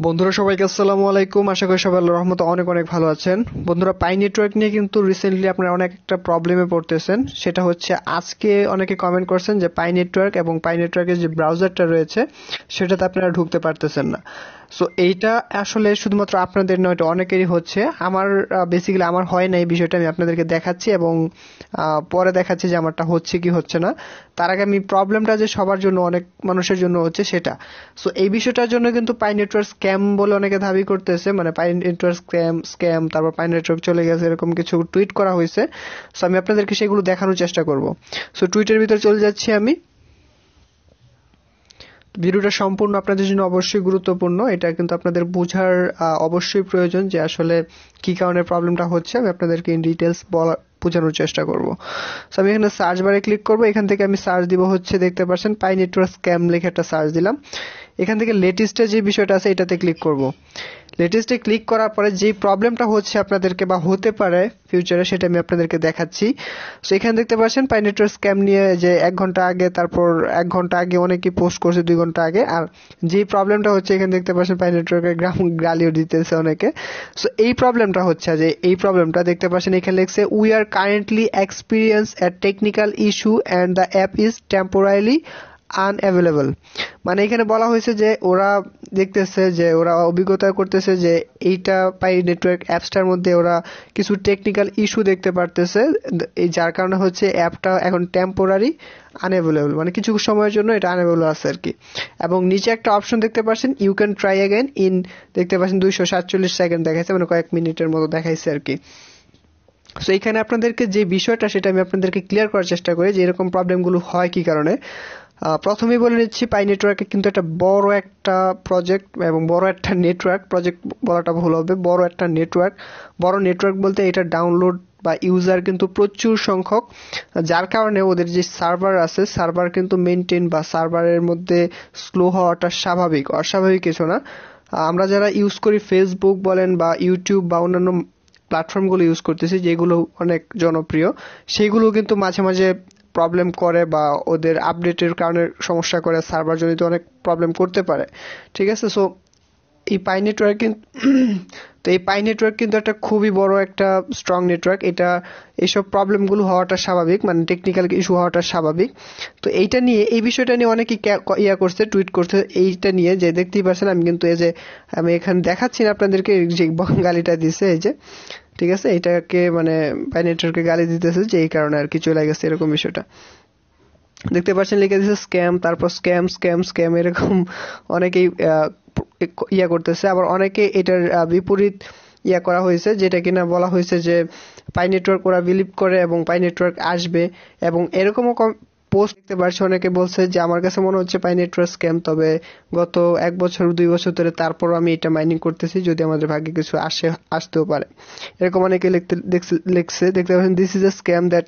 বন্ধুরা সবাইকে আসসালামু আলাইকুম। আশা করি সবাই আল্লাহর রহমতে অনেক অনেক ভালো আছেন। বন্ধুরা, পাই নেটওয়ার্ক নিয়ে কিন্তু রিসেন্টলি আপনারা অনেক একটা প্রবলেমে পড়তেছেন। সেটা হচ্ছে আজকে অনেকে কমেন্ট করছেন যে পাই নেটওয়ার্ক এবং পাই নেটওয়ার্কের যে ব্রাউজারটা রয়েছে সেটাতে আপনারা ঢুকতে পারতেছেন না। সো এইটা আসলে শুধুমাত্র আপনাদের নয়, এটা অনেকেরই হচ্ছে। আমার বেসিক্যালি আমার হয় না, এই বিষয়টা আমি আপনাদেরকে দেখাচ্ছি এবং পরে দেখাচ্ছি যে আমারটা হচ্ছে কি হচ্ছে না। তার আগে আমি প্রবলেমটা যে সবার জন্য, অনেক মানুষের জন্য হচ্ছে সেটা। সো এই বিষয়টার জন্য কিন্তু পাই নেটওয়ার্ক স্ক্যাম বলে অনেকে দাবি করতেছে, মানে পাই নেটওয়ার্ক স্ক্যাম স্ক্যাম তারপর পাই নেটওয়ার্ক চলে গেছে, এরকম কিছু টুইট করা হয়েছে। সো আমি আপনাদেরকে সেগুলো দেখানোর চেষ্টা করব। সো টুইটের ভিতর চলে যাচ্ছি আমি। ভিডিওটা সম্পূর্ণ আপনাদের জন্য অবশ্যই গুরুত্বপূর্ণ। এটা কিন্তু আপনাদের বোঝার অবশ্যই প্রয়োজন যে আসলে কি কারণে প্রবলেমটা হচ্ছে। আমি আপনাদেরকে ইন ডিটেলস বোঝানোর চেষ্টা করব। সো আমি এখানে সার্চ বারে ক্লিক করব। এখান থেকে আমি সার্চ দিব হচ্ছে, দেখতে পাচ্ছেন পাই নেটওয়ার্ক স্ক্যাম লিখে একটা সার্চ দিলাম। এখান থেকে লেটেস্টে যে বিষয়টা আছে এটাতে ক্লিক করব। লেটেস্টে ক্লিক করার পরে যেই প্রবলেমটা হচ্ছে আপনাদেরকে বা হতে পারে ফিউচারে, সেটা আমি আপনাদেরকে দেখাচ্ছি। সো এখানে দেখতে পাচ্ছেন পাই নেটওয়ার্ক স্ক্যাম নিয়ে যে 1 ঘন্টা আগে, তারপর 1 ঘন্টা আগে অনেকেই পোস্ট করছে, 2 ঘন্টা আগে। আর যেই প্রবলেমটা হচ্ছে এখানে দেখতে পাচ্ছেন পাই নেটওয়ার্কের গালিও দিতেছে অনেকে। সো এই প্রবলেমটা হচ্ছে যে এই প্রবলেমটা দেখতে পাচ্ছেন এখানে লিখছে we are currently experience A technical issue and the app is temporarily unavailable. মানে এখানে বলা হয়েছে যে ওরা দেখতেছে, যে ওরা অভিজ্ঞতা করতেছে যে এইটা পাই নেটওয়ার্ক অ্যাপসটার মধ্যে ওরা কিছু টেকনিক্যাল ইস্যু দেখতে পারতেছে, এই যার কারণে হচ্ছে অ্যাপটা এখন টেম্পোরারি আনঅ্যাভেলেবল, মানে কিছু সময়ের জন্য এটা আনঅ্যাভেলেবল আছে আর কি। এবং নিচে একটা অপশন দেখতে পাচ্ছেন you can try again in, দেখতে পাচ্ছেন 247 সেকেন্ড দেখাইছে, মানে কয়েক মিনিটের মতো দেখাইছে আর কি। সো এখানে আপনাদেরকে যে বিষয়টা সেটা আমি আপনাদেরকে ক্লিয়ার করার চেষ্টা করি যে এরকম প্রবলেমগুলো হয় কি কারণে। প্রথমেই বলে নিচ্ছি, পাই নেটওয়ার্কে কিন্তু একটা বড় একটা প্রজেক্ট এবং বড় একটা নেটওয়ার্ক, প্রজেক্ট বলাটা ভুল হবে, বড় একটা নেটওয়ার্ক। বড় নেটওয়ার্ক বলতে এটা ডাউনলোড বা ইউজার কিন্তু প্রচুর সংখ্যক, যার কারণে ওদের যে সার্ভার আছে, সার্ভার কিন্তু মেনটেন বা সার্ভারের মধ্যে স্লো হওয়াটা স্বাভাবিক, অস্বাভাবিক কিছু না। আমরা যারা ইউজ করি ফেসবুক বলেন বা ইউটিউব বা অন্যান্য প্ল্যাটফর্মগুলো ইউজ করতেছি যেগুলো অনেক জনপ্রিয়, সেইগুলো কিন্তু মাঝে মাঝে প্রবলেম করে বা ওদের আপডেটের কারণে সমস্যা করে, সার্ভার জনিত অনেক প্রবলেম করতে পারে। ঠিক আছে। সো এই পাই নেটওয়ার্ক কিন্তু তো এই পাই নেটওয়ার্ক কিন্তু একটা খুবই বড় একটা স্ট্রং নেটওয়ার্ক। এটা এইসব প্রবলেমগুলো হওয়াটা স্বাভাবিক, মানে টেকনিক্যাল ইস্যু হওয়াটা স্বাভাবিক। তো এইটা নিয়ে, এই বিষয়টা নিয়ে অনেকে করছে, টুইট করছে এইটা নিয়ে, যে দেখতেই পাচ্ছেন আমি কিন্তু এই যে আমি এখানে দেখাচ্ছি না আপনাদেরকে, যে গালিটা দিছে এই যে, ঠিক আছে, এটাকে মানে পাই নেটওয়ার্কে গালি দিতেছে যে এই কারণে আর কি চলে গেছে এরকম বিষয়টা। দেখতে পাচ্ছেন লিখে দিচ্ছে স্ক্যাম, তারপর স্ক্যাম স্ক্যাম স্ক্যাম, এরকম অনেকেই করতেছে। আবার অনেকে এটার বিপরীত করা হয়েছে, যেটা কিনা বলা হয়েছে যে পাই নেটওয়ার্ক ওরা বিলিভ করে এবং পাই নেটওয়ার্ক আসবে, এবং এরকমও পোস্ট দেখতে পাচ্ছি অনেকে বলছে যে আমার কাছে মনে হচ্ছে পাই নেটওয়ার্ক স্ক্যাম, তবে গত 1 বছর 2 বছর ধরে তারপর আমি এটা মাইনিং করতেছি, যদি আমাদের ভাগ্যে কিছু আসতেও পারে, এরকম অনেকে লিখছে। দেখতে পাচ্ছেন this is a scam that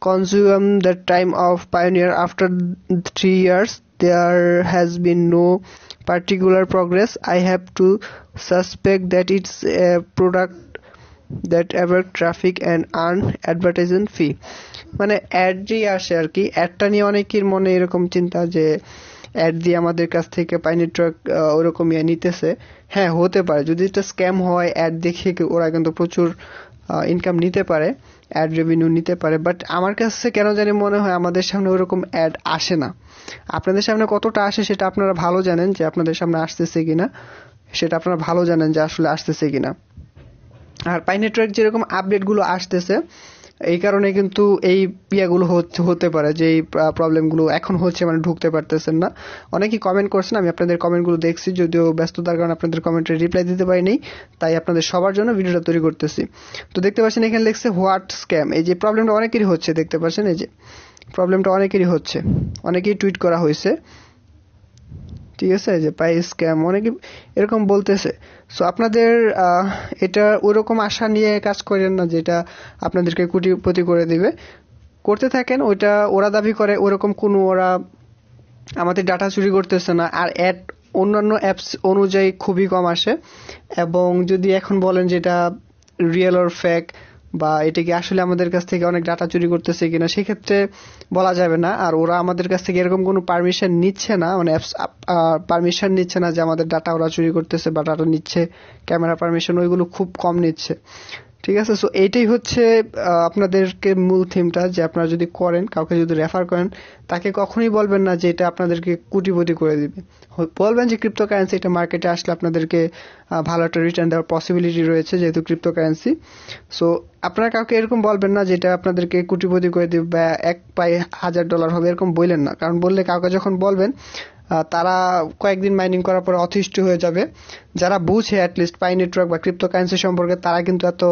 consume the time of pioneer. After 3 years there has been no particular progress. I have to suspect that it's a product that ever traffic and earn advertising fee. মানে add দিয়ে আসে আর কি। অ্যাডটা নিয়ে অনেকের মনে এরকম চিন্তা যে অ্যাড দিয়ে আমাদের কাছ থেকে পাই নেটওয়ার্ক ওরকম নিতেছে। হ্যাঁ, হতে পারে, যদি এটা স্ক্যাম হয় অ্যাড দেখে ওরা কিন্তু প্রচুর ইনকাম নিতে পারে, অ্যাড রেভিনিউ নিতে পারে। বাট আমার কাছে কেন জানি মনে হয় আমাদের সামনে ওরকম অ্যাড আসে না। আপনাদের সামনে কতটা আসে সেটা আপনারা ভালো জানেন, যে আপনাদের সামনে আসতেছে কিনা সেটা আপনারা ভালো জানেন যে আসলে আসতেছে কিনা। আর পাই নেটওয়ার্ক যেরকম আপডেটগুলো আসতেছে, এই কারণে কিন্তু এই ইয়েগুলো হতে পারে, যে এই প্রবলেমগুলো এখন হচ্ছে, মানে ঢুকতে পারতেছেন না। অনেকেই কমেন্ট করছেন, আমি আপনাদের কমেন্টগুলো দেখছি, যদিও ব্যস্ততার কারণে আপনাদের কমেন্টের রিপ্লাই দিতে পারিনি, তাই আপনাদের সবার জন্য ভিডিওটা তৈরি করতেছি। তো দেখতে পাচ্ছেন এখানে লিখছে হোয়াট স্ক্যাম। এই যে প্রবলেমটা অনেকেরই হচ্ছে, দেখতে পাচ্ছেন এই যে প্রবলেমটা অনেকেরই হচ্ছে, অনেকেই টুইট করা হয়েছে, ঠিক আছে, যে পাই স্ক্যাম অনেকে এরকম বলতেছে। সো আপনাদের এটা ওইরকম আশা নিয়ে কাজ করেন না যেটা আপনাদেরকে কোটিপতি করে দিবে। করতে থাকেন, ওইটা ওরা দাবি করে ওরকম কোনো, ওরা আমাদের ডাটা চুরি করতেছে না। আর অ্যাড অন্যান্য অ্যাপস অনুযায়ী খুবই কম আসে, এবং যদি এখন বলেন যেটা রিয়েল অর ফেক, বা এটা কি আসলে আমাদের কাছ থেকে অনেক ডাটা চুরি করতেছে কিনা, সেক্ষেত্রে বলা যাবে না। আর ওরা আমাদের কাছ থেকে এরকম কোনো পারমিশন নিচ্ছে না, মানে অ্যাপস পারমিশন নিচ্ছে না যে আমাদের ডাটা ওরা চুরি করতেছে বা ডাটা নিচ্ছে, ক্যামেরা পারমিশন ওইগুলো খুব কম নিচ্ছে। ঠিক আছে, সো এইটাই হচ্ছে আপনাদেরকে মূল থিমটা, যে আপনারা যদি করেন, কাউকে যদি রেফার করেন, তাকে কখনোই বলবেন না যে এটা আপনাদেরকে কোটিপতি করে দিবে। বলবেন যে ক্রিপ্টোকারেন্সি এটা মার্কেটে আসলে আপনাদেরকে ভালো একটা রিটার্ন দেওয়ার পসিবিলিটি রয়েছে যেহেতু ক্রিপ্টোকারেন্সি। সো আপনারা কাউকে এরকম বলবেন না যে এটা আপনাদেরকে কোটিপতি করে দিবে বা এক পায়ে $1000 হবে, এরকম বললেন না। কারণ বললে কাউকে যখন বলবেন তারা কয়েকদিন মাইনিং করার পর অতিষ্ঠ হয়ে যাবে। যারা বুঝে অ্যাটলিস্ট পাই নেটওয়ার্ক বা ক্রিপ্টোকারেন্সি সম্পর্কে, তারা কিন্তু এত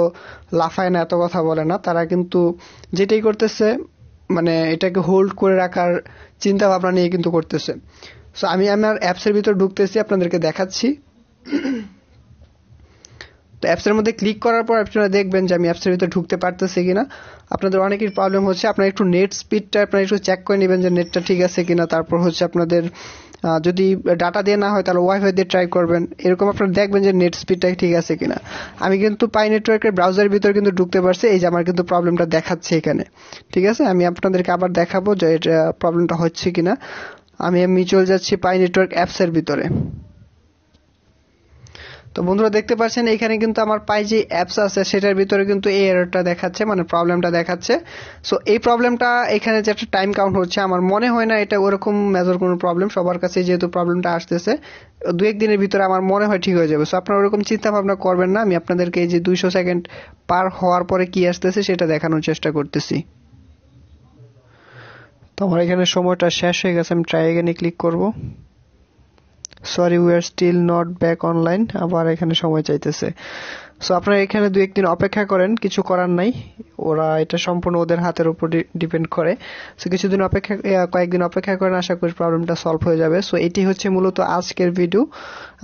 লাফায় না, এত কথা বলে না। তারা কিন্তু যেটাই করতেছে মানে এটাকে হোল্ড করে রাখার চিন্তা ভাবনা নিয়ে কিন্তু করতেছে। সো আমি আমার অ্যাপসের ভিতর ঢুকতেছি, আপনাদেরকে দেখাচ্ছি। তো অ্যাপসের মধ্যে ক্লিক করার পর আপনারা দেখবেন যে আমি অ্যাপসের ভিতরে ঢুকতে পারতেছি কিনা। আপনাদের অনেকের প্রবলেম হচ্ছে, আপনারা একটু নেট স্পিডটা আপনারা একটু চেক করে নেবেন যে নেটটা ঠিক আছে কিনা। তারপর হচ্ছে আপনাদের যদি ডাটা দিয়ে না হয় তাহলে ওয়াইফাই দিয়ে ট্রাই করবেন, এরকম আপনারা দেখবেন যে নেট স্পিডটা ঠিক আছে কিনা। আমি কিন্তু পাই নেটওয়ার্কের ব্রাউজারের ভিতরে কিন্তু ঢুকতে পারছি, এই যে আমার কিন্তু প্রবলেমটা দেখাচ্ছে এখানে। ঠিক আছে, আমি আপনাদেরকে আবার দেখাবো যে এটা প্রবলেমটা হচ্ছে কিনা। আমি চলে যাচ্ছি পাই নেটওয়ার্ক অ্যাপসের ভিতরে। তো বন্ধুরা দেখতে পাচ্ছেন এখানে কিন্তু আমার পাই যে অ্যাপস আছে সেটার ভিতরে কিন্তু এই এররটা দেখাচ্ছে, মানে প্রবলেমটা দেখাচ্ছে। সো এই প্রবলেমটা এখানে যে একটা টাইম কাউন্ট হচ্ছে, আমার মনে হয় না এটা ওরকম মেজর কোনো প্রবলেম। সবার কাছে যেহেতু প্রবলেমটা আসতেছে 2-1 দিনের ভিতরে আমার মনে হয় ঠিক হয়ে যাবে। সো আপনারা ওরকম চিন্তা ভাবনা করবেন না। আমি আপনাদেরকে এই যে 200 সেকেন্ড পার হওয়ার পরে কি আসতেছে সেটা দেখানোর চেষ্টা করতেছি। তো আমার এখানে সময়টা শেষ হয়ে গেছে, আমি ট্রাই এগেইনে ক্লিক করব। Sorry we are still not back online, আবার এখানে সময় চাইতেছে। সো আপনারা এখানে 2-1 দিন অপেক্ষা করেন, কিছু করার নাই, ওরা এটা সম্পূর্ণ ওদের হাতের উপর ডিপেন্ড করে। সো কয়েকদিন অপেক্ষা করেন, আশা করি প্রবলেমটা সলভ হয়ে যাবে। সো এটি হচ্ছে মূলত আজকের ভিডিও,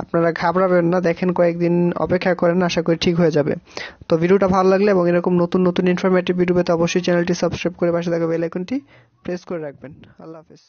আপনারা ঘাবড়াবেন না, দেখেন কয়েকদিন অপেক্ষা করেন, আশা করি ঠিক হয়ে যাবে। তো ভিডিওটা ভালো লাগলে এবং এরকম নতুন নতুন ইনফরমেটিভ ভিডিও পেতে অবশ্যই চ্যানেলটি সাবস্ক্রাইব করে পাশে থাকা বেল আইকনটি প্রেস করে রাখবেন। আল্লাহ হাফেজ।